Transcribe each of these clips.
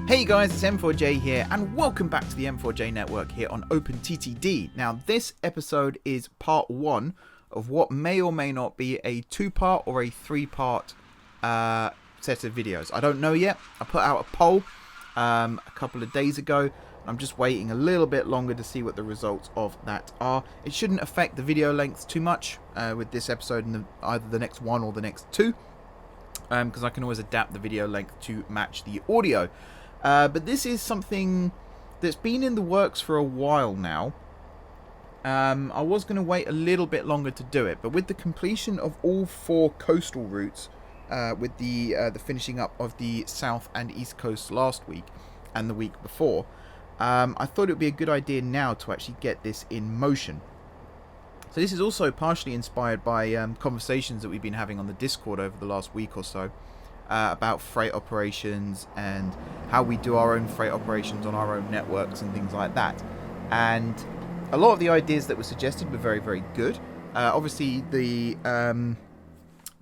Hey guys, it's M4J here, and welcome back to the M4J network here on OpenTTD. Now, this episode is part one of what may or may not be a two-part or a three-part set of videos. I don't know yet. I put out a poll a couple of days ago. I'm just waiting a little bit longer to see what the results of that are. It shouldn't affect the video length too much with this episode and either the next one or the next two, because I can always adapt the video length to match the audio. But this is something that's been in the works for a while now. I was going to wait a little bit longer to do it, but with the completion of all 4 coastal routes, with the finishing up of the south and east coast last week and the week before, I thought it would be a good idea now to actually get this in motion. So this is also partially inspired by conversations that we've been having on the Discord over the last week or so. About freight operations and how we do our own freight operations on our own networks and things like that. And a lot of the ideas that were suggested were very, very good. Obviously, the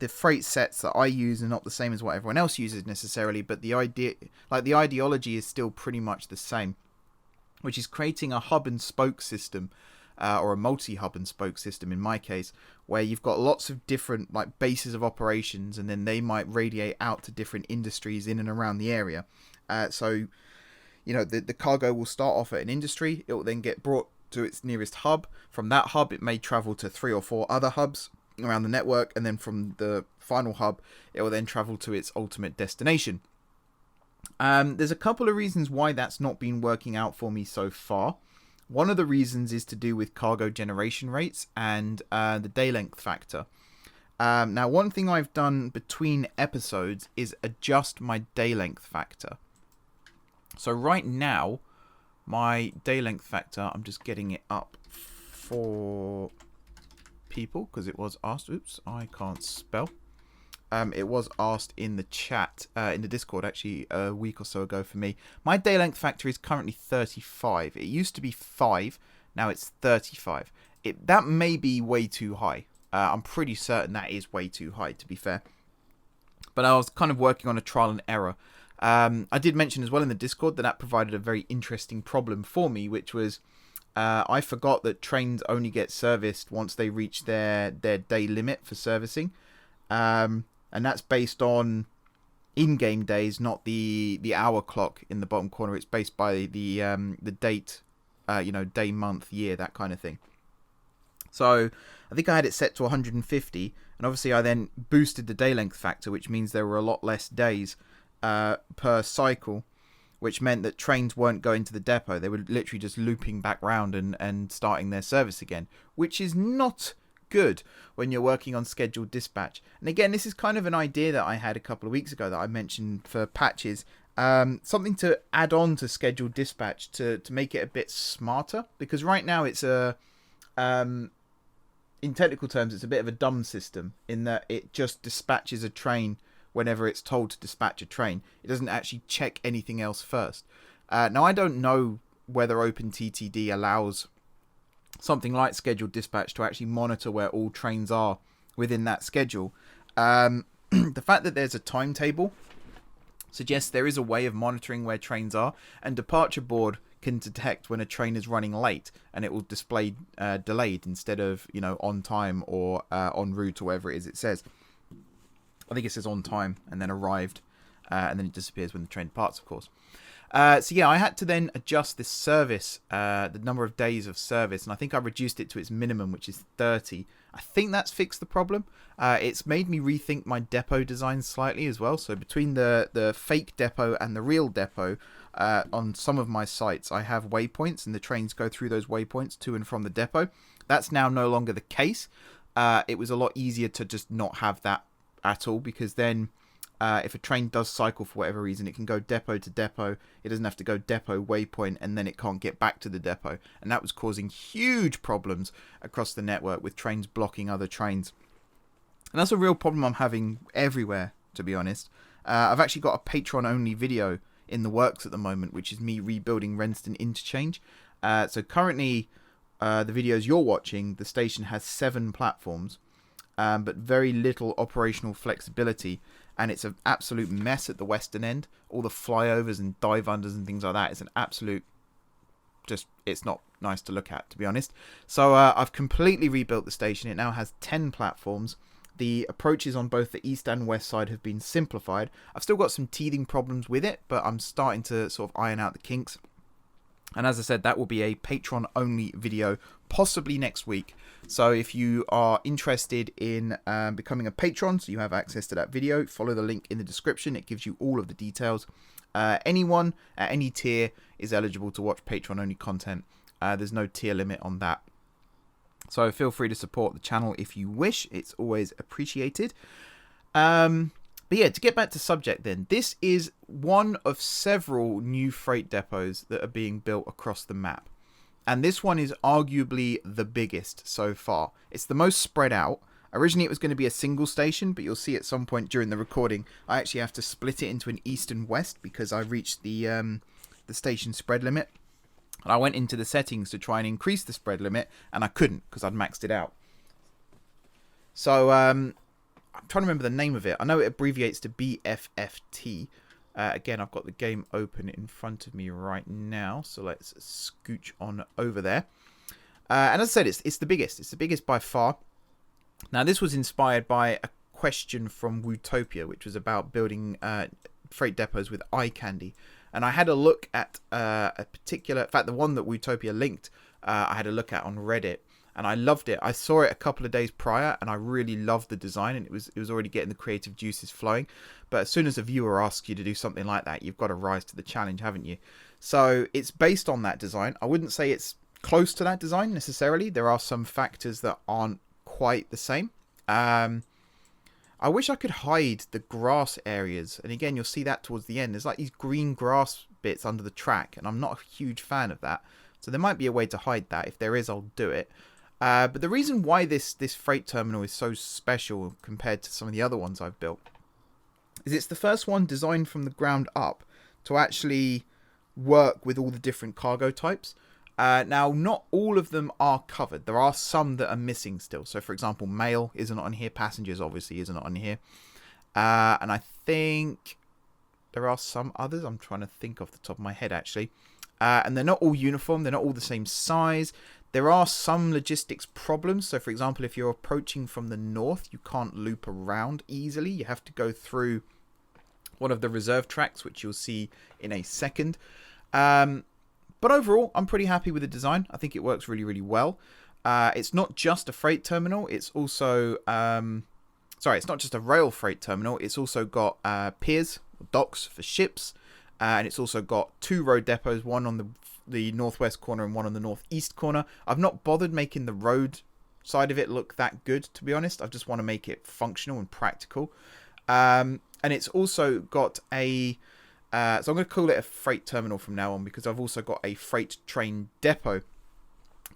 freight sets that I use are not the same as what everyone else uses necessarily, but the ideology is still pretty much the same, which is creating a hub and spoke system. Or a multi-hub and spoke system in my case, where you've got lots of different bases of operations, and then they might radiate out to different industries in and around the area. So, the cargo will start off at an industry. It will then get brought to its nearest hub. From that hub, it may travel to 3 or 4 other hubs around the network, and then from the final hub, it will then travel to its ultimate destination. There's a couple of reasons why that's not been working out for me so far. One of the reasons is to do with cargo generation rates and the day length factor. Now, one thing I've done between episodes is adjust my day length factor. So right now, my day length factor, I'm just getting it up for people because it was asked. Oops, I can't spell. It was asked in the chat, in the Discord, actually, a week or so ago for me. My day length factor is currently 35. It used to be 5. Now it's 35. That may be way too high. I'm pretty certain that is way too high, to be fair. But I was kind of working on a trial and error. I did mention as well in the Discord that provided a very interesting problem for me, which was I forgot that trains only get serviced once they reach their day limit for servicing. And that's based on in-game days, not the hour clock in the bottom corner. It's based by the date, day, month, year, that kind of thing. So I think I had it set to 150, and obviously I then boosted the day length factor, which means there were a lot less days per cycle, which meant that trains weren't going to the depot. They were literally just looping back round and starting their service again, which is not good when you're working on scheduled dispatch. And again, this is kind of an idea that I had a couple of weeks ago that I mentioned for patches, something to add on to scheduled dispatch to make it a bit smarter, because right now it's in technical terms it's a bit of a dumb system in that it just dispatches a train whenever it's told to dispatch a train. It doesn't actually check anything else first. Now, I don't know whether OpenTTD allows something like scheduled dispatch to actually monitor where all trains are within that schedule. The fact that there's a timetable suggests there is a way of monitoring where trains are, and departure board can detect when a train is running late, and it will display delayed instead of on time or en route or whatever it is it says. I think it says on time and then arrived, and then it disappears when the train departs, of course. So yeah, I had to then adjust this service, the number of days of service, and I think I reduced it to its minimum, which is 30. I think that's fixed the problem. It's made me rethink my depot design slightly as well. So between the fake depot and the real depot, on some of my sites, I have waypoints, and the trains go through those waypoints to and from the depot. That's now no longer the case. It was a lot easier to just not have that at all, because then if a train does cycle for whatever reason, it can go depot to depot. It doesn't have to go depot waypoint, and then it can't get back to the depot. And that was causing huge problems across the network with trains blocking other trains. And that's a real problem I'm having everywhere, to be honest. I've actually got a Patreon-only video in the works at the moment, which is me rebuilding Renston Interchange. So currently, the videos you're watching, the station has 7 platforms, but very little operational flexibility. and it's an absolute mess at the western end. All the flyovers and dive unders and things like that is an absolute, it's not nice to look at, to be honest. So I've completely rebuilt the station. It now has 10 platforms. The approaches on both the east and west side have been simplified. I've still got some teething problems with it, but I'm starting to sort of iron out the kinks. And as I said, that will be a Patreon only video, possibly next week. So if you are interested in becoming a patron, so you have access to that video, follow the link in the description. It gives you all of the details. Anyone at any tier is eligible to watch Patreon only content. There's no tier limit on that. So feel free to support the channel if you wish. It's always appreciated. But yeah, to get back to subject then, this is one of several new freight depots that are being built across the map. And this one is arguably the biggest so far. It's the most spread out. Originally it was going to be a single station, but you'll see at some point during the recording, I actually have to split it into an east and west because I reached the station spread limit. And I went into the settings to try and increase the spread limit, and I couldn't because I'd maxed it out. So, I'm trying to remember the name of it. I know it abbreviates to BFFT. Again, I've got the game open in front of me right now, so let's scooch on over there. And as I said, it's the biggest. It's the biggest by far. Now, this was inspired by a question from Wootopia, which was about building freight depots with eye candy. And I had a look at a particular... In fact, the one that Wootopia linked, I had a look at on Reddit. And I loved it. I saw it a couple of days prior, and I really loved the design. And it was already getting the creative juices flowing. But as soon as a viewer asks you to do something like that, you've got to rise to the challenge, haven't you? So it's based on that design. I wouldn't say it's close to that design necessarily. There are some factors that aren't quite the same. I wish I could hide the grass areas. And again, you'll see that towards the end. There's like these green grass bits under the track. And I'm not a huge fan of that. So there might be a way to hide that. If there is, I'll do it. But the reason why this freight terminal is so special compared to some of the other ones I've built is it's the first one designed from the ground up to actually work with all the different cargo types. Now, not all of them are covered. There are some that are missing still. So, for example, mail isn't on here. Passengers, obviously, isn't on here. And I think there are some others. I'm trying to think off the top of my head, actually. And they're not all uniform. They're not all the same size. There are some logistics problems. So, for example, if you're approaching from the north, you can't loop around easily. You have to go through one of the reserve tracks, which you'll see in a second. But overall, I'm pretty happy with the design. I think it works really, really well. It's not just a freight terminal. It's also... it's not just a rail freight terminal. It's also got piers, docks for ships. And it's also got 2 road depots, one on the northwest corner and one on the northeast corner. I've not bothered making the road side of it look that good, to be honest. I just want to make it functional and practical. And it's also got a... so I'm going to call it a freight terminal from now on, because I've also got a freight train depot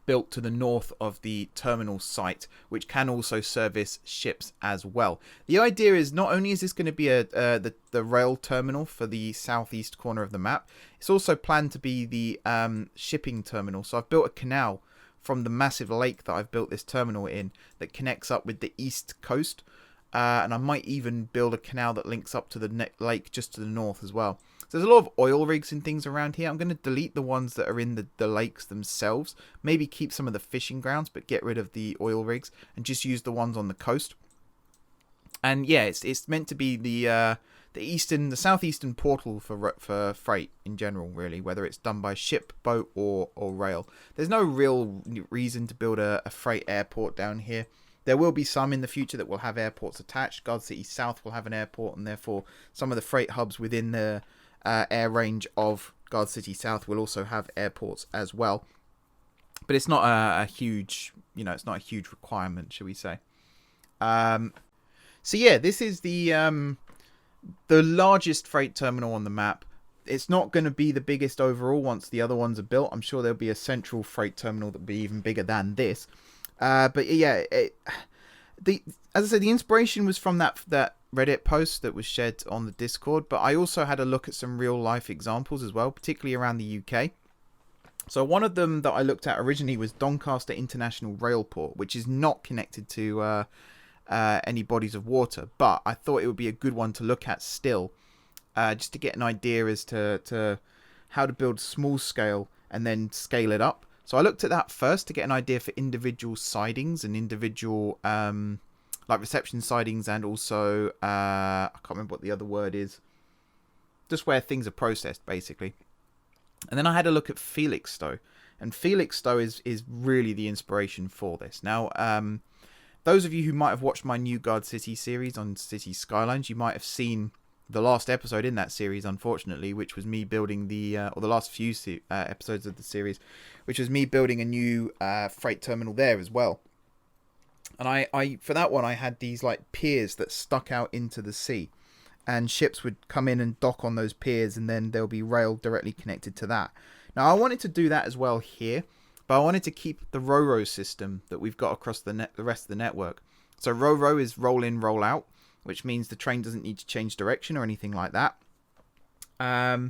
built to the north of the terminal site, which can also service ships as well. The idea is not only is this going to be the rail terminal for the southeast corner of the map, it's also planned to be the shipping terminal. So I've built a canal from the massive lake that I've built this terminal in that connects up with the east coast. And I might even build a canal that links up to the lake just to the north as well. So there's a lot of oil rigs and things around here. I'm going to delete the ones that are in the lakes themselves. Maybe keep some of the fishing grounds, but get rid of the oil rigs and just use the ones on the coast. And yeah, it's meant to be the southeastern portal for freight in general, really, whether it's done by ship, boat, or rail. There's no real reason to build a freight airport down here. There will be some in the future that will have airports attached. Guard City South will have an airport, and therefore some of the freight hubs within the air range of Guard City South will also have airports as well. But it's not a huge, it's not a huge requirement, shall we say? So yeah, this is the largest freight terminal on the map. It's not going to be the biggest overall once the other ones are built. I'm sure there'll be a central freight terminal that will be even bigger than this. But yeah, as I said, the inspiration was from that Reddit post that was shared on the Discord. But I also had a look at some real life examples as well, particularly around the UK. So one of them that I looked at originally was Doncaster International Railport, which is not connected to any bodies of water. But I thought it would be a good one to look at still, just to get an idea as to how to build small scale and then scale it up. So I looked at that first to get an idea for individual sidings and individual like reception sidings, and also I can't remember what the other word is, just where things are processed basically. And then I had a look at Felixstowe, and Felixstowe is really the inspiration for this. Now, those of you who might have watched my New Guard City series on City Skylines, you might have seen the last episode in that series, unfortunately, which was me building or the last few episodes of the series, which was me building a new freight terminal there as well. And I for that one, I had these like piers that stuck out into the sea, and ships would come in and dock on those piers, and then there'll be rail directly connected to that. Now, I wanted to do that as well here, but I wanted to keep the RoRo system that we've got across the rest of the network. So RoRo is roll in, roll out, which means the train doesn't need to change direction or anything like that. I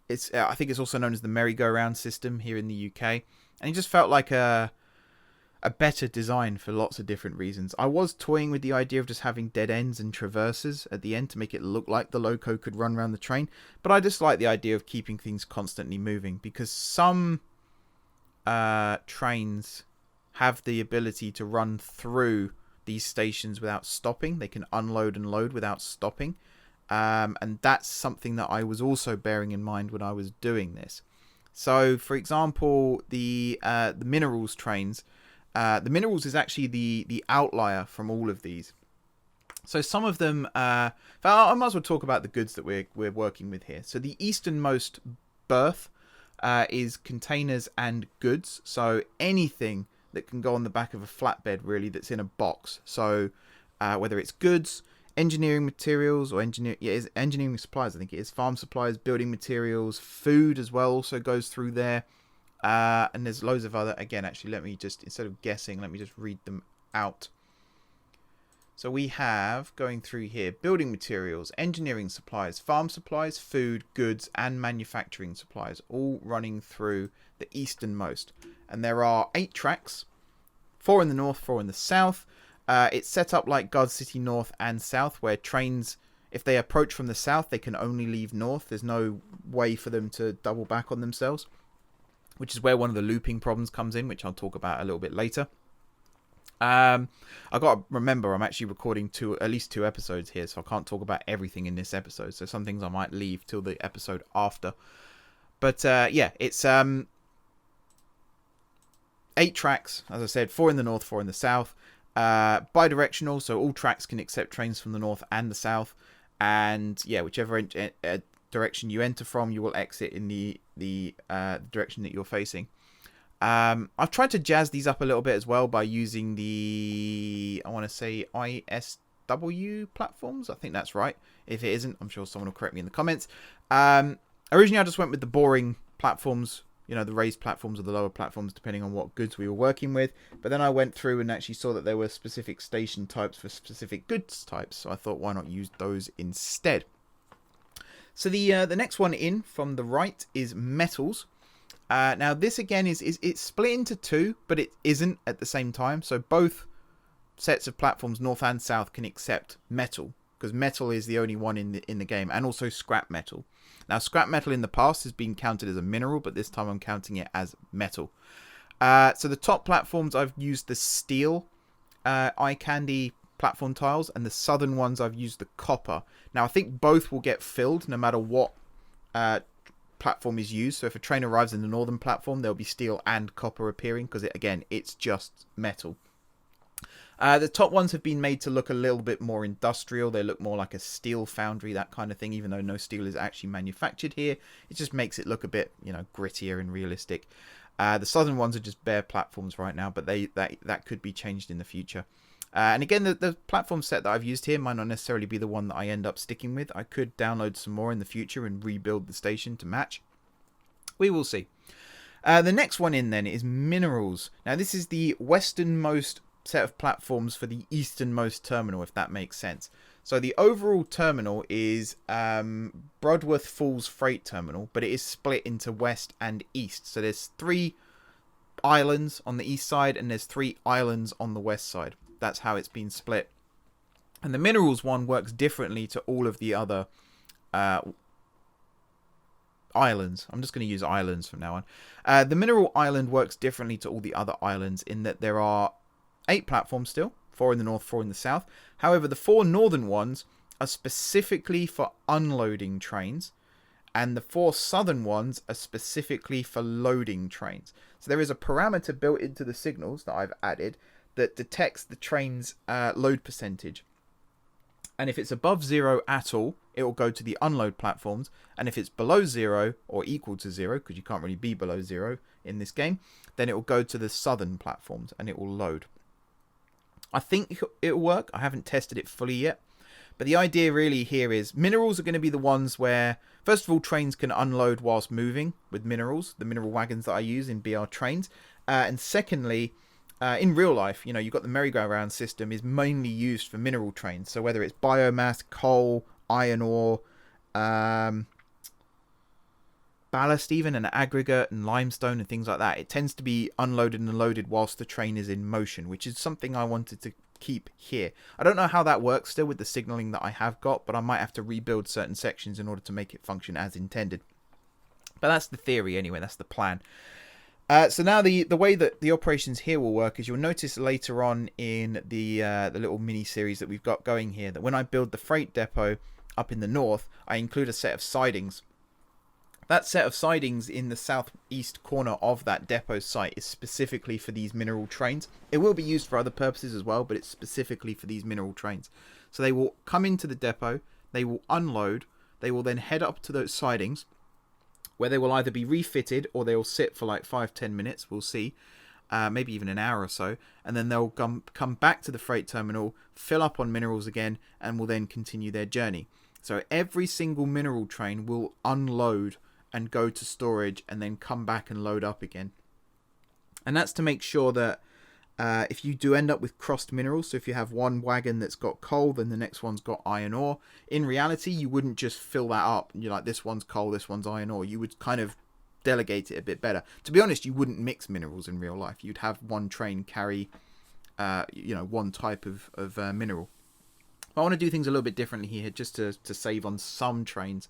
think it's also known as the merry-go-round system here in the UK, and it just felt like a better design for lots of different reasons. I was toying with the idea of just having dead ends and traverses at the end to make it look like the loco could run around the train, but I just like the idea of keeping things constantly moving, because some trains have the ability to run through these stations without stopping. They can unload and load without stopping, and that's something that I was also bearing in mind when I was doing this. So, for example, the minerals trains. The minerals is actually the outlier from all of these. So some of them, I might as well talk about the goods that we're working with here. So the easternmost berth is containers and goods. So anything that can go on the back of a flatbed, really, that's in a box. So whether it's goods, engineering materials, or engineering supplies, I think it is, farm supplies, building materials, food as well also goes through there. And there's loads of other, again, actually, let me just, instead of guessing, let me just read them out. So we have, going through here, building materials, engineering supplies, farm supplies, food, goods, and manufacturing supplies, all running through the easternmost. And there are 8 tracks, 4 in the north, 4 in the south. It's set up like Guard City North and South, where trains, if they approach from the south, they can only leave north. There's no way for them to double back on themselves, which is where one of the looping problems comes in, which I'll talk about a little bit later. I got to remember, I'm actually recording at least 2 episodes here, so I can't talk about everything in this episode. So some things I might leave till the episode after. But yeah, it's 8 tracks, as I said, 4 in the north, 4 in the south. Bidirectional, so all tracks can accept trains from the north and the south. And yeah, whichever direction you enter from, you will exit in the direction that you're facing. I've tried to jazz these up a little bit as well by using the, I want to say, ISW platforms. I think that's right. If it isn't, I'm sure someone will correct me in the comments. Originally, I just went with the boring platforms, the raised platforms or the lower platforms, depending on what goods we were working with. But then I went through and actually saw that there were specific station types for specific goods types. So I thought, why not use those instead? So the next one in from the right is metals. Now this again is it's split into 2, but it isn't at the same time. So both sets of platforms, north and south, can accept metal, because metal is the only one in the game, and also scrap metal. Now scrap metal in the past has been counted as a mineral, but this time I'm counting it as metal. So the top platforms, I've used the steel eye candy platform tiles, and the southern ones I've used the copper. Now I think both will get filled no matter what platform is used. So if a train arrives in the northern platform, there'll be steel and copper appearing, because it's just metal. The top ones have been made to look a little bit more industrial. They look more like a steel foundry, that kind of thing, even though no steel is actually manufactured here. It just makes it look a bit, grittier and realistic. The southern ones are just bare platforms right now, but that could be changed in the future. And again, the platform set that I've used here might not necessarily be the one that I end up sticking with. I could download some more in the future and rebuild the station to match. We will see. The next one in then is minerals. Now this is the westernmost set of platforms for the easternmost terminal, if that makes sense. So the overall terminal is Brudworth Falls Freight Terminal, but it is split into west and east. So there's 3 islands on the east side and there's 3 islands on the west side. That's how it's been split. And the minerals one works differently to all of the other islands. I'm just going to use islands from now on. The mineral island works differently to all the other islands in that there are 8 platforms still, 4 in the north, 4 in the south. However, the 4 northern ones are specifically for unloading trains, and the 4 southern ones are specifically for loading trains. So there is a parameter built into the signals that I've added that detects the train's load percentage. And if it's above 0 at all, it will go to the unload platforms. And if it's below 0 or equal to 0, because you can't really be below 0 in this game, then it will go to the southern platforms and it will load. I think it'll work. I haven't tested it fully yet. But the idea really here is minerals are going to be the ones where, first of all, trains can unload whilst moving with minerals, the mineral wagons that I use in BR trains. And secondly, in real life, you've got the merry-go-round system is mainly used for mineral trains. So whether it's biomass, coal, iron ore, ballast even, and aggregate and limestone and things like that, it tends to be unloaded and loaded whilst the train is in motion, which is something I wanted to keep here. I don't know how that works still with the signaling that I have got, but I might have to rebuild certain sections in order to make it function as intended. But that's the theory anyway, that's the plan. So now the way that the operations here will work is you'll notice later on in the little mini series that we've got going here that when I build the freight depot up in the north, I include a set of sidings. That set of sidings in the southeast corner of that depot site is specifically for these mineral trains. It will be used for other purposes as well, but it's specifically for these mineral trains. So they will come into the depot, they will unload, they will then head up to those sidings, where they will either be refitted or they will sit for like 5-10 minutes, we'll see, maybe even an hour or so, and then they'll come back to the freight terminal, fill up on minerals again, and will then continue their journey. So every single mineral train will unload and go to storage and then come back and load up again. And that's to make sure that if you do end up with crossed minerals, so if you have one wagon that's got coal, then the next one's got iron ore, in reality, you wouldn't just fill that up. You're like, this one's coal, this one's iron ore. You would kind of delegate it a bit better. To be honest, you wouldn't mix minerals in real life. You'd have one train carry, one type of mineral. I want to do things a little bit differently here, just to save on some trains.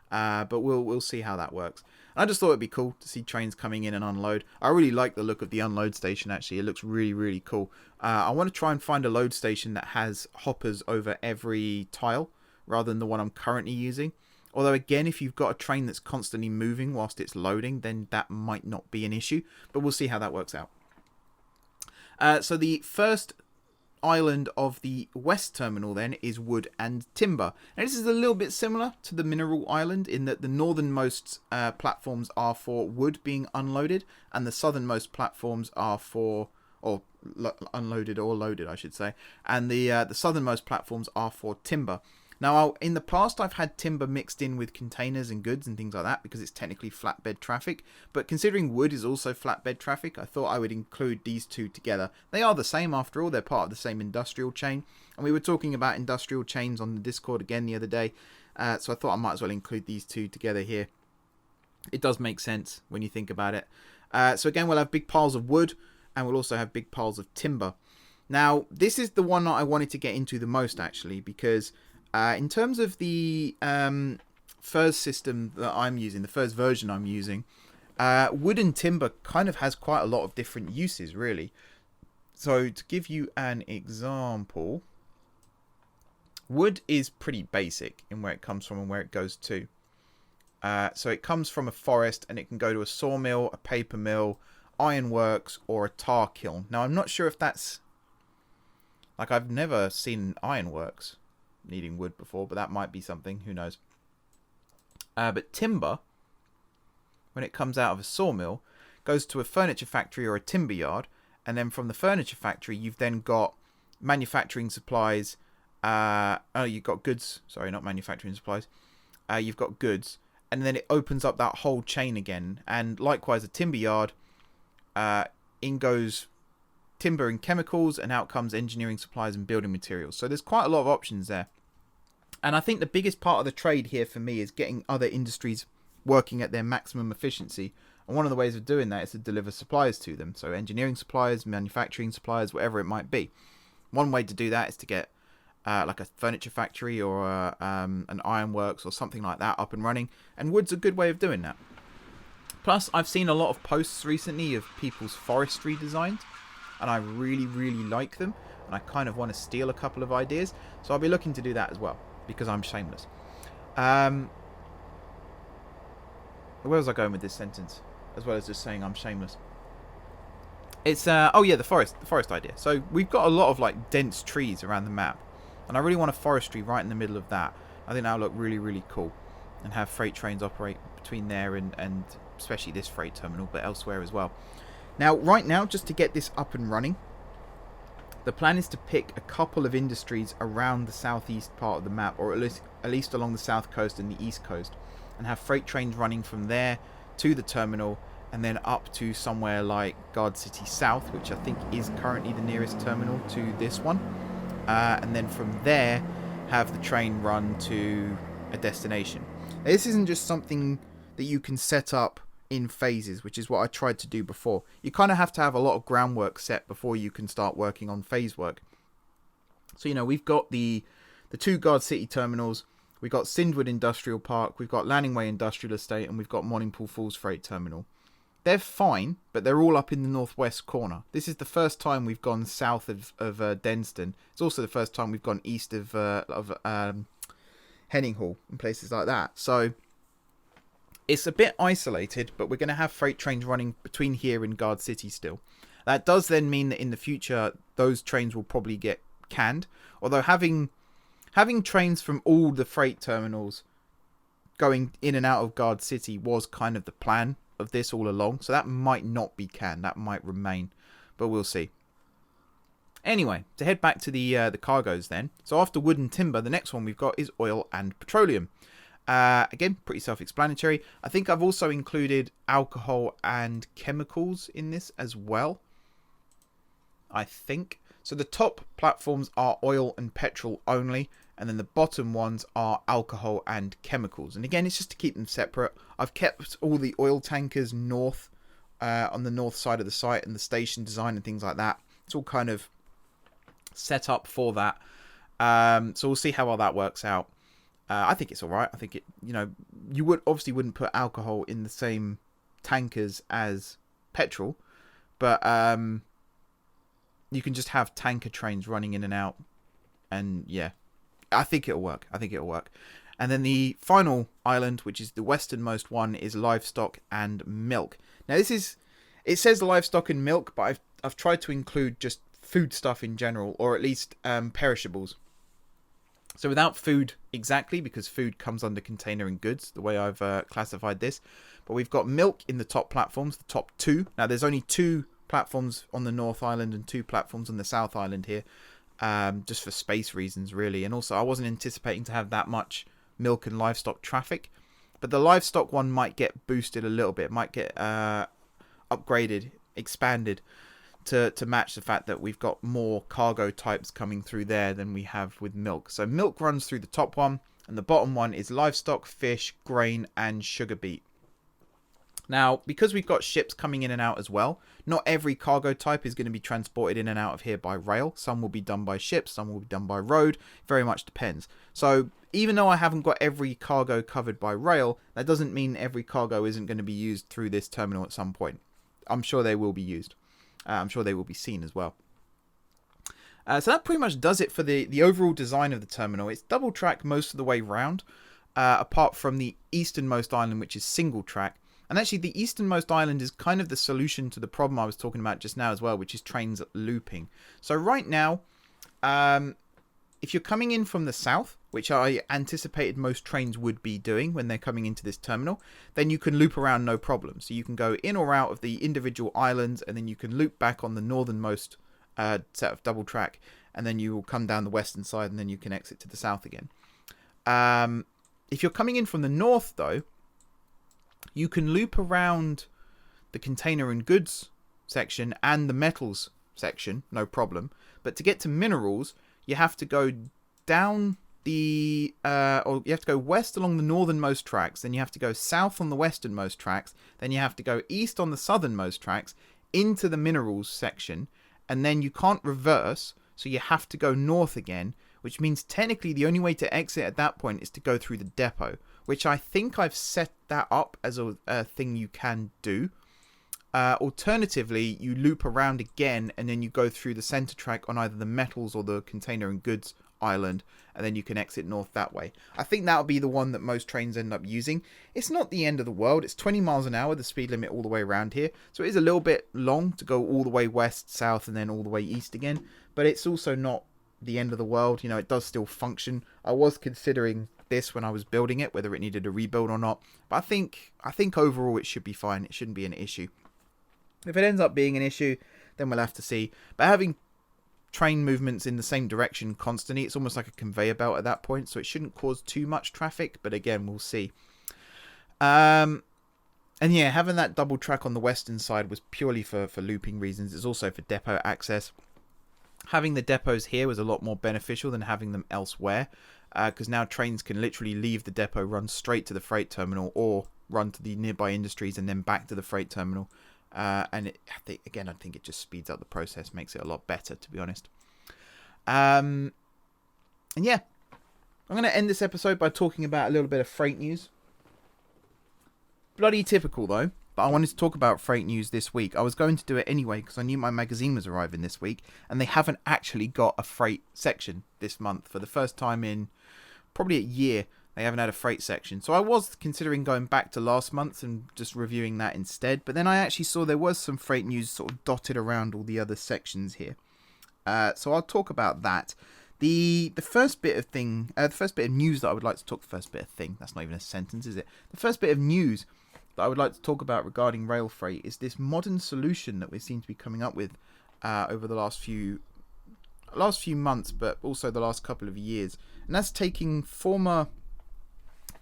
But we'll see how that works. I just thought it'd be cool to see trains coming in and unload. I really like the look of the unload station, actually. It looks really, really cool. I want to try and find a load station that has hoppers over every tile rather than the one I'm currently using. Although, again, if you've got a train that's constantly moving whilst it's loading, then that might not be an issue. But we'll see how that works out. So the first island of the west terminal then is wood and timber. Now this is a little bit similar to the mineral island in that the northernmost platforms are for wood being unloaded and the southernmost platforms are for unloaded or loaded, I should say, and the southernmost platforms are for timber. Now, in the past, I've had timber mixed in with containers and goods and things like that because it's technically flatbed traffic. But considering wood is also flatbed traffic, I thought I would include these two together. They are the same after all. They're part of the same industrial chain. And we were talking about industrial chains on the Discord again the other day. So I thought I might as well include these two together here. It does make sense when you think about it. So again, we'll have big piles of wood and we'll also have big piles of timber. Now, this is the one that I wanted to get into the most, actually, because in terms of the FERS system that I'm using, the FERS version I'm using, wood and timber kind of has quite a lot of different uses, really. So to give you an example, wood is pretty basic in where it comes from and where it goes to. So it comes from a forest and it can go to a sawmill, a paper mill, ironworks, or a tar kiln. Now, I'm not sure if that's... Like, I've never seen ironworks needing wood before, but that might be something, who knows. But timber, when it comes out of a sawmill, goes to a furniture factory or a timber yard, and then from the furniture factory you've then got manufacturing supplies. You've got goods, sorry, not manufacturing supplies. You've got goods, and then it opens up that whole chain again. And likewise, a timber yard, in goes timber and chemicals, and out comes engineering supplies and building materials. So there's quite a lot of options there. And I think the biggest part of the trade here for me is getting other industries working at their maximum efficiency. And one of the ways of doing that is to deliver supplies to them. So engineering supplies, manufacturing supplies, whatever it might be. One way to do that is to get like a furniture factory or an ironworks or something like that up and running, and wood's a good way of doing that. Plus, I've seen a lot of posts recently of people's forestry designs, and I really, really like them, and I kind of want to steal a couple of ideas, so I'll be looking to do that as well, because I'm shameless. Where was I going with this sentence, as well as just saying I'm shameless? It's, oh yeah, the forest idea. So we've got a lot of like dense trees around the map, and I really want a forestry right in the middle of that. I think that'll look really, really cool, and have freight trains operate between there and especially this freight terminal, but elsewhere as well. Now, right now, just to get this up and running, the plan is to pick a couple of industries around the southeast part of the map, or at least along the south coast and the east coast, and have freight trains running from there to the terminal, and then up to somewhere like Guard City South, which I think is currently the nearest terminal to this one. And then from there, have the train run to a destination. Now, this isn't just something that you can set up in phases, which is what I tried to do before. You kind of have to have a lot of groundwork set before you can start working on phase work. So, you know, we've got the two Guard City terminals, we've got Sindwood Industrial Park, we've got Lanning Way Industrial Estate, and we've got Morningpool Falls Freight Terminal. They're fine, but they're all up in the northwest corner. This is the first time we've gone south of Denston. It's also the first time we've gone east of Henning Hall and places like that. So it's a bit isolated, but we're going to have freight trains running between here and Guard City still. That does then mean that in the future, those trains will probably get canned. Although having trains from all the freight terminals going in and out of Guard City was kind of the plan of this all along. So that might not be canned. That might remain. But we'll see. Anyway, to head back to the cargoes then. So after wood and timber, the next one we've got is oil and petroleum. Again, pretty self-explanatory. I think I've also included alcohol and chemicals in this as well. I think. So the top platforms are oil and petrol only, and then the bottom ones are alcohol and chemicals. And again, it's just to keep them separate. I've kept all the oil tankers north, on the north side of the site, and the station design and things like that. It's all kind of set up for that. So we'll see how well that works out. I think it's all right. I think it, you know, you wouldn't put alcohol in the same tankers as petrol, but you can just have tanker trains running in and out, and yeah, I think it'll work. And then the final island, which is the westernmost one, is livestock and milk. Now it says livestock and milk, but I've tried to include just food stuff in general, or at least perishables. So without food exactly, because food comes under container and goods, the way I've classified this. But we've got milk in the top platforms, the top two. Now there's only 2 platforms on the North Island and 2 platforms on the South Island here, just for space reasons really. And also I wasn't anticipating to have that much milk and livestock traffic. But the livestock one might get boosted a little bit, might get upgraded, expanded, to match the fact that we've got more cargo types coming through there than we have with milk. So milk runs through the top one, and the bottom one is livestock, fish, grain, and sugar beet. Now, because we've got ships coming in and out as well, not every cargo type is going to be transported in and out of here by rail. Some will be done by ships, some will be done by road. Very much depends. So even though I haven't got every cargo covered by rail, that doesn't mean every cargo isn't going to be used through this terminal at some point. I'm sure they will be used. I'm sure they will be seen as well. So that pretty much does it for the overall design of the terminal. It's double track most of the way round, apart from the easternmost island, which is single track. And actually, the easternmost island is kind of the solution to the problem I was talking about just now as well, which is trains looping. So right now, if you're coming in from the south, which I anticipated most trains would be doing when they're coming into this terminal, then you can loop around no problem. So you can go in or out of the individual islands, and then you can loop back on the northernmost set of double track, and then you will come down the western side, and then you can exit to the south again. If you're coming in from the north, though, you can loop around the container and goods section and the metals section, no problem. But to get to minerals, you have to go down or you have to go west along the northernmost tracks, then you have to go south on the westernmost tracks, then you have to go east on the southernmost tracks into the minerals section, and then you can't reverse, so you have to go north again, which means technically the only way to exit at that point is to go through the depot, which I think I've set that up as a thing you can do. Alternatively, you loop around again and then you go through the center track on either the metals or the container and goods island, and then you can exit north that way. I think that'll be the one that most trains end up using. It's not the end of the world. It's 20 miles an hour, the speed limit all the way around here. So it is a little bit long to go all the way west, south, and then all the way east again. But it's also not the end of the world. You know, it does still function. I was considering this when I was building it, whether it needed a rebuild or not. But I think overall it should be fine. It shouldn't be an issue. If it ends up being an issue, then we'll have to see. But having train movements in the same direction constantly, it's almost like a conveyor belt at that point, so it shouldn't cause too much traffic, but again, we'll see. And yeah, having that double track on the western side was purely for looping reasons. It's also for depot access. Having the depots here was a lot more beneficial than having them elsewhere, because now trains can literally leave the depot, run straight to the freight terminal, or run to the nearby industries and then back to the freight terminal. And I think it just speeds up the process, makes it a lot better, to be honest. And yeah, I'm going to end this episode by talking about a little bit of freight news. Bloody typical, though, but I wanted to talk about freight news this week. I was going to do it anyway because I knew my magazine was arriving this week, and they haven't actually got a freight section this month. For the first time in probably a year, they haven't had a freight section. So I was considering going back to last month and just reviewing that instead. But then I actually saw there was some freight news sort of dotted around all the other sections here. So I'll talk about that. The first bit of news that I would like to talk. That's not even a sentence, is it? The first bit of news that I would like to talk about regarding rail freight is this modern solution that we seem to be coming up with over the last few months, but also the last couple of years. And that's taking former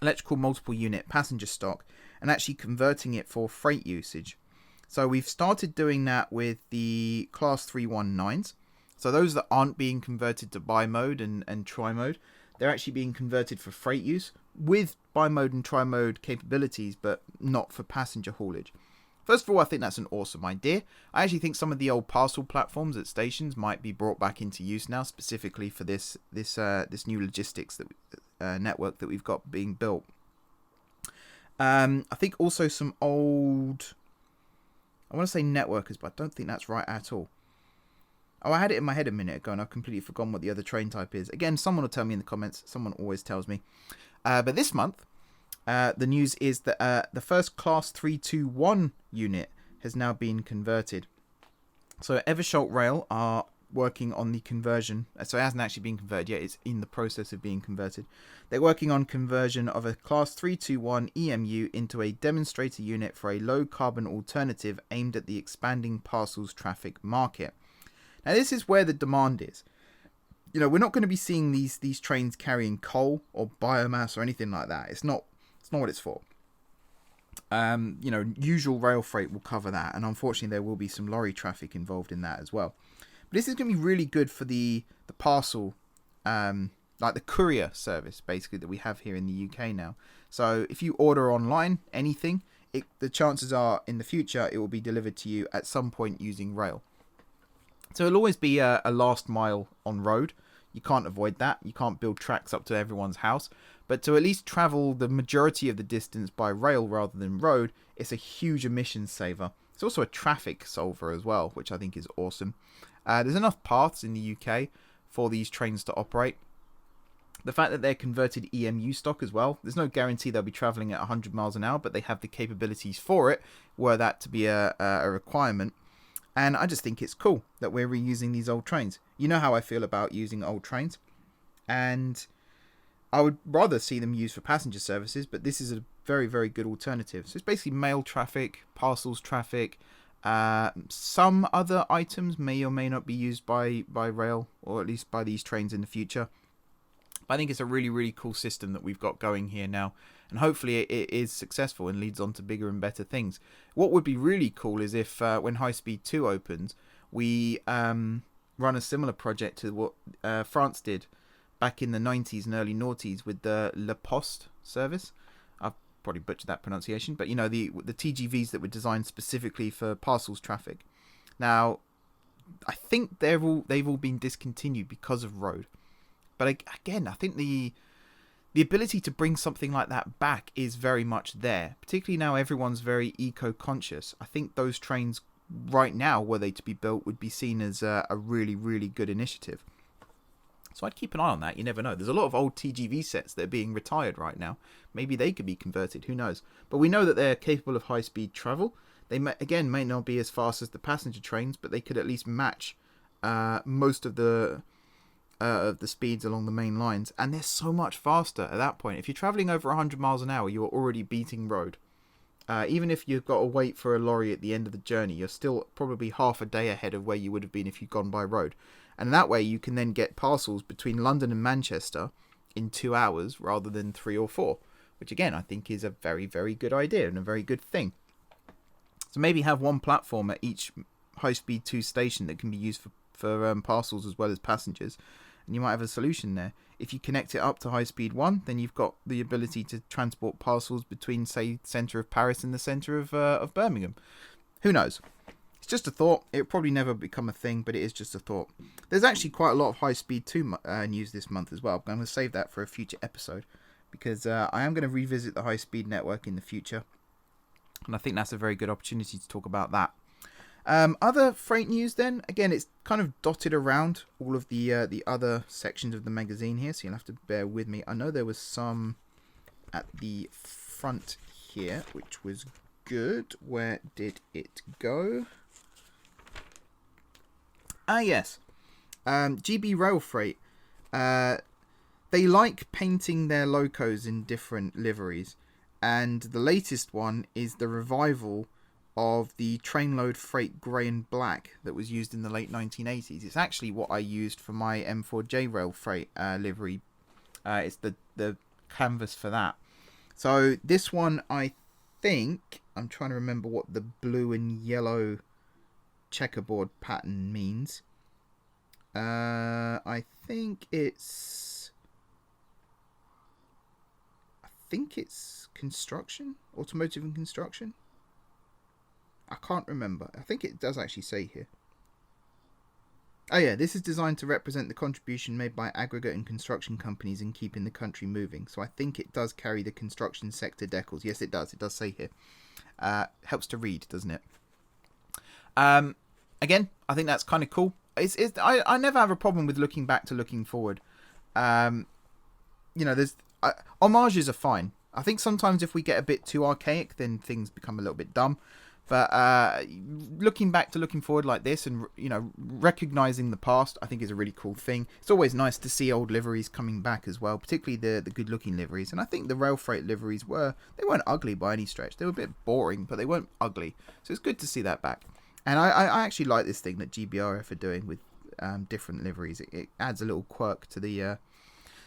electrical multiple unit passenger stock and actually converting it for freight usage. So we've started doing that with the class 319s. So those that aren't being converted to bi-mode and tri-mode, they're actually being converted for freight use with bi-mode and tri-mode capabilities, but not for passenger haulage. First of all, I think that's an awesome idea. I actually think some of the old parcel platforms at stations might be brought back into use now, specifically for this new logistics network that we've got being built. I think also some old, I want to say networkers, but I don't think that's right at all. Oh, I had it in my head a minute ago and I've completely forgotten what the other train type is. Again, someone will tell me in the comments. Someone always tells me. But this month, the news is that the first class 321 unit has now been converted. So Eversholt Rail are working on the conversion. So it hasn't actually been converted yet. It's in the process of being converted. They're working on conversion of a class 321 EMU into a demonstrator unit for a low carbon alternative aimed at the expanding parcels traffic market. Now this is where the demand is. You know, we're not going to be seeing these trains carrying coal or biomass or anything like that. It's not what it's for. You know, usual rail freight will cover that, and unfortunately there will be some lorry traffic involved in that as well. But this is going to be really good for the parcel, like the courier service basically that we have here in the UK now. So if you order online anything, the chances are in the future it will be delivered to you at some point using rail. So it'll always be a last mile on road. You can't avoid that. You can't build tracks up to everyone's house. But to at least travel the majority of the distance by rail rather than road, it's a huge emissions saver. It's also a traffic solver as well, which I think is awesome. There's enough paths in the UK for these trains to operate. The fact that they're converted EMU stock as well, there's no guarantee they'll be travelling at 100 miles an hour, but they have the capabilities for it, were that to be a requirement. And I just think it's cool that we're reusing these old trains. You know how I feel about using old trains. And I would rather see them used for passenger services, but this is a very, very good alternative. So it's basically mail traffic, parcels traffic. Some other items may or may not be used by rail, or at least by these trains in the future. But I think it's a really, really cool system that we've got going here now. And hopefully it is successful and leads on to bigger and better things. What would be really cool is if when High Speed 2 opens, we run a similar project to what France did back in the 90s and early noughties with the La Poste service. I've probably butchered that pronunciation, but you know, the TGVs that were designed specifically for parcels traffic. Now, I think they've all been discontinued because of road. But again, I think the ability to bring something like that back is very much there. Particularly now everyone's very eco-conscious. I think those trains right now, were they to be built, would be seen as a really, really good initiative. So I'd keep an eye on that. You never know. There's a lot of old TGV sets that are being retired right now. Maybe they could be converted. Who knows? But we know that they're capable of high-speed travel. They may not be as fast as the passenger trains, but they could at least match most of the speeds along the main lines. And they're so much faster at that point. If you're traveling over 100 miles an hour, you're already beating road. Even if you've got to wait for a lorry at the end of the journey, you're still probably half a day ahead of where you would have been if you'd gone by road. And that way you can then get parcels between London and Manchester in 2 hours rather than 3 or 4, which again I think is a very, very good idea and a very good thing. So maybe have one platform at each high-speed 2 station that can be used for parcels as well as passengers, and you might have a solution there. If you connect it up to high-speed 1, then you've got the ability to transport parcels between, say, the centre of Paris and the centre of Birmingham. Who knows? It's just a thought. It'll probably never become a thing, but it is just a thought. There's actually quite a lot of high-speed 2 news this month as well. I'm going to save that for a future episode, because I am going to revisit the high-speed network in the future, and I think that's a very good opportunity to talk about that. Other freight news then, again, it's kind of dotted around all of the other sections of the magazine here, so you'll have to bear with me. I know there was some at the front here, which was good. Where did it go? Ah, yes. GB RailFreight. They like painting their locos in different liveries, and the latest one is the revival of the trainload freight grey and black that was used in the late 1980s. It's actually what I used for my M4J RailFreight livery. It's the canvas for that. So this one, I think, I'm trying to remember what the blue and yellow checkerboard pattern means. I think it's construction, automotive and construction. I can't remember. I think it does actually say here. Oh yeah, this is designed to represent the contribution made by aggregate and construction companies in keeping the country moving. So I think it does carry the construction sector decals. Yes, it does. It does say here. Helps to read, doesn't it? Again, I think that's kind of cool. I never have a problem with looking back to looking forward. There's homages are fine. I think sometimes if we get a bit too archaic, then things become a little bit dumb. But looking back to looking forward like this, and recognizing the past, I think is a really cool thing. It's always nice to see old liveries coming back as well, particularly the good-looking liveries. And I think the RailFreight liveries weren't ugly by any stretch. They were a bit boring, but they weren't ugly. So it's good to see that back. And I actually like this thing that GBRF are doing with different liveries. It adds a little quirk to the,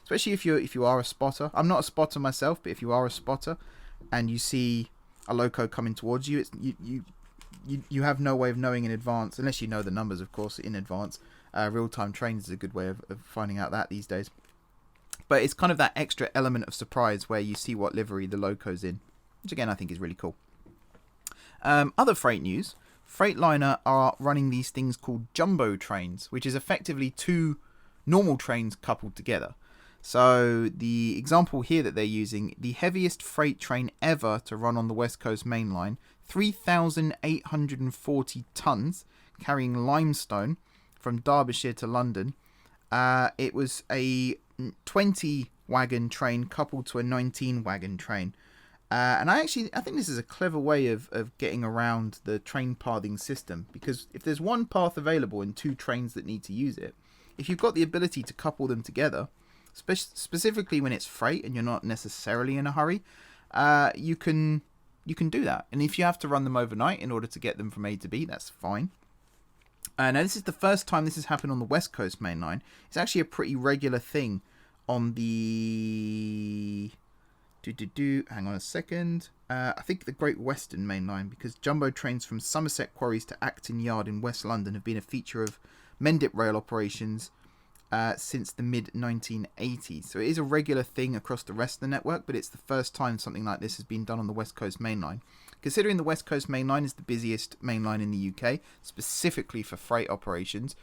especially if you are a spotter. I'm not a spotter myself, but if you are a spotter and you see a loco coming towards you, you have no way of knowing in advance, unless you know the numbers, of course, in advance. Real-time trains is a good way of finding out that these days. But it's kind of that extra element of surprise where you see what livery the loco's in, which again I think is really cool. Other freight news. Freightliner are running these things called jumbo trains, which is effectively 2 normal trains coupled together. So the example here that they're using, the heaviest freight train ever to run on the West Coast Main Line, 3,840 tons, carrying limestone from Derbyshire to London. It was a 20 wagon train coupled to a 19 wagon train. And I think this is a clever way of getting around the train pathing system, because if there's one path available and 2 trains that need to use it, if you've got the ability to couple them together, specifically when it's freight and you're not necessarily in a hurry, you can do that. And if you have to run them overnight in order to get them from A to B, that's fine. Now this is the first time this has happened on the West Coast Main Line. It's actually a pretty regular thing on the hang on a second. I think the Great Western Main Line, because jumbo trains from Somerset Quarries to Acton Yard in West London have been a feature of Mendip rail operations since the mid-1980s. So it is a regular thing across the rest of the network, but it's the first time something like this has been done on the West Coast Main Line. considering the West Coast main line is the busiest main line in the UK, specifically for freight operations.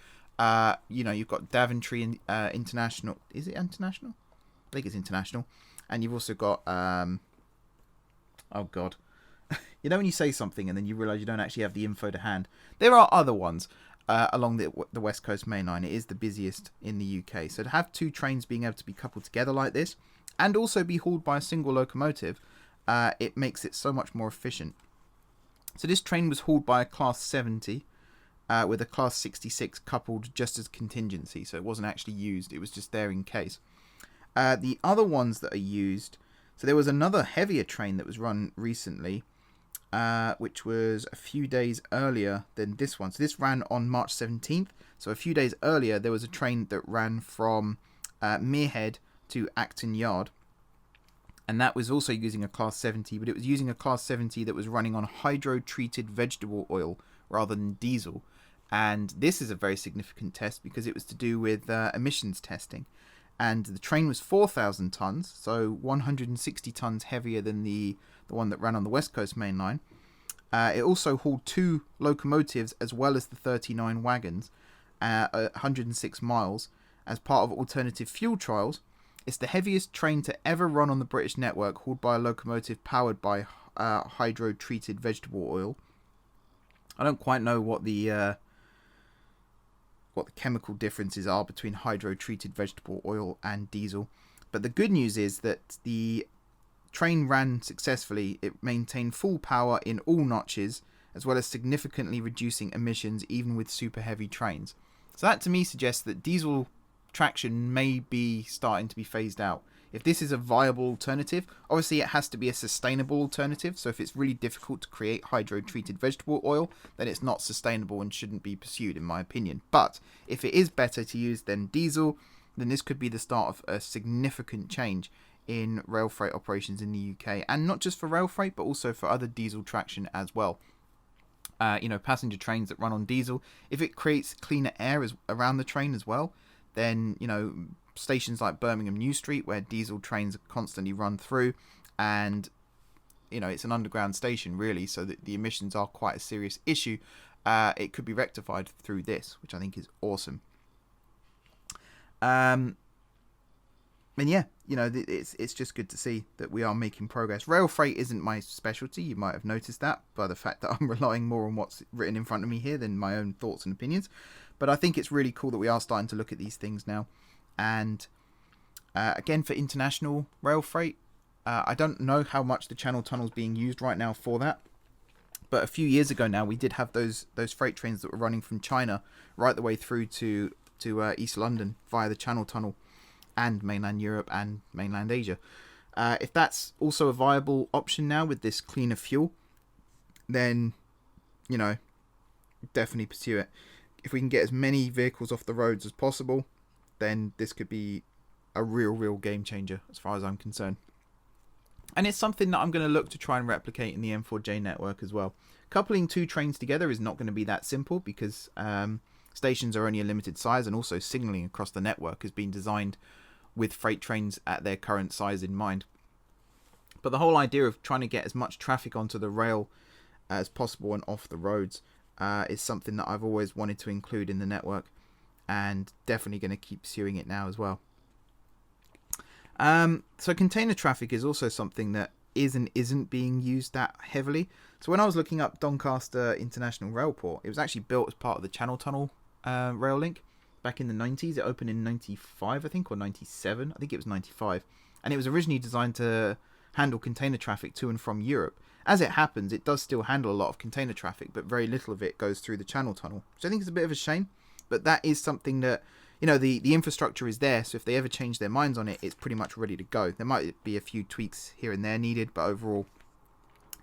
You've got Daventry International. Is it international? I think it's international. And you've also got, oh God. When you say something and then you realise you don't actually have the info to hand. There are other ones along the West Coast main line. It is the busiest in the UK. So to have two trains being able to be coupled together like this, and also be hauled by a single locomotive, it makes it so much more efficient. So this train was hauled by a Class 70 with a Class 66 coupled just as contingency. So it wasn't actually used. It was just there in case. The other ones that are used... So there was another heavier train that was run recently, which was a few days earlier than this one. So this ran on March 17th. So a few days earlier, there was a train that ran from Merehead to Acton Yard. And that was also using a Class 70, but it was using a Class 70 that was running on hydro-treated vegetable oil rather than diesel. And this is a very significant test because it was to do with emissions testing. And the train was 4,000 tons, so 160 tons heavier than the one that ran on the West Coast main line. It also hauled 2 locomotives as well as the 39 wagons, 106 miles, as part of alternative fuel trials. It's the heaviest train to ever run on the British network, hauled by a locomotive powered by hydro-treated vegetable oil. I don't quite know what the chemical differences are between hydro-treated vegetable oil and diesel. But the good news is that the train ran successfully. It maintained full power in all notches, as well as significantly reducing emissions even with super heavy trains. So that to me suggests that diesel traction may be starting to be phased out. If this is a viable alternative, obviously it has to be a sustainable alternative. So if it's really difficult to create hydro-treated vegetable oil, then it's not sustainable and shouldn't be pursued, in my opinion. But if it is better to use than diesel, then this could be the start of a significant change in rail freight operations in the UK. And not just for rail freight, but also for other diesel traction as well. Passenger trains that run on diesel, if it creates cleaner air around the train as well, then, stations like Birmingham New Street, where diesel trains constantly run through, and it's an underground station really, so that the emissions are quite a serious issue. It could be rectified through this, which I think is awesome. It's just good to see that we are making progress. Rail freight isn't my specialty. You might have noticed that by the fact that I'm relying more on what's written in front of me here than my own thoughts and opinions. But I think it's really cool that we are starting to look at these things now. And again, for international rail freight, I don't know how much the Channel Tunnel is being used right now for that. But a few years ago now, we did have those freight trains that were running from China right the way through to East London via the Channel Tunnel and mainland Europe and mainland Asia. If that's also a viable option now with this cleaner fuel, then, definitely pursue it. If we can get as many vehicles off the roads as possible, then this could be a real game changer as far as I'm concerned. And it's something that I'm going to look to try and replicate in the M4J network as well. Coupling 2 trains together is not going to be that simple because stations are only a limited size, and also signalling across the network has been designed with freight trains at their current size in mind. But the whole idea of trying to get as much traffic onto the rail as possible and off the roads is something that I've always wanted to include in the network, and definitely going to keep pursuing it now as well. So container traffic is also something that is and isn't being used that heavily. So when I was looking up Doncaster International Railport, it was actually built as part of the Channel Tunnel rail link back in the 90s. It opened in 95, I think, or 97. I think it was 95. And it was originally designed to handle container traffic to and from Europe. As it happens, it does still handle a lot of container traffic, but very little of it goes through the Channel Tunnel, which I think is a bit of a shame. But that is something that, the infrastructure is there, so if they ever change their minds on it, it's pretty much ready to go. There might be a few tweaks here and there needed, but overall,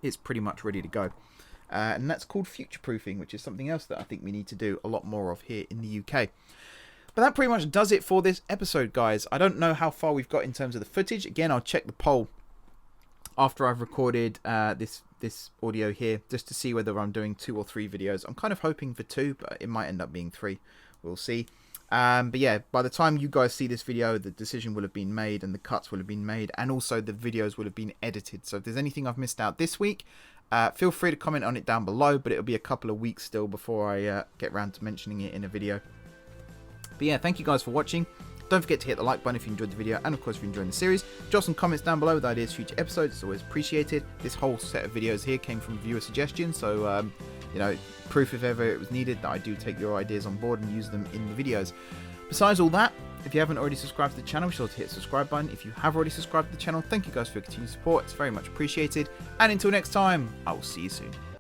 it's pretty much ready to go. And that's called future-proofing, which is something else that I think we need to do a lot more of here in the UK. But that pretty much does it for this episode, guys. I don't know how far we've got in terms of the footage. Again, I'll check the poll after I've recorded this audio here, just to see whether I'm doing 2 or 3 videos. I'm kind of hoping for 2, but it might end up being 3. We'll see. But yeah, by the time you guys see this video, the decision will have been made and the cuts will have been made, and also the videos will have been edited. So if there's anything I've missed out this week, feel free to comment on it down below, but it'll be a couple of weeks still before I get around to mentioning it in a video. But yeah, thank you guys for watching. Don't forget to hit the like button if you enjoyed the video, and of course if you're enjoying the series. Drop some comments down below with ideas for future episodes. It's always appreciated. This whole set of videos here came from viewer suggestions, so you know, proof if ever it was needed that I do take your ideas on board and use them in the videos. Besides all that, if you haven't already subscribed to the channel, be sure to hit the subscribe button. If you have already subscribed to the channel, thank you guys for your continued support. It's very much appreciated. And until next time, I will see you soon.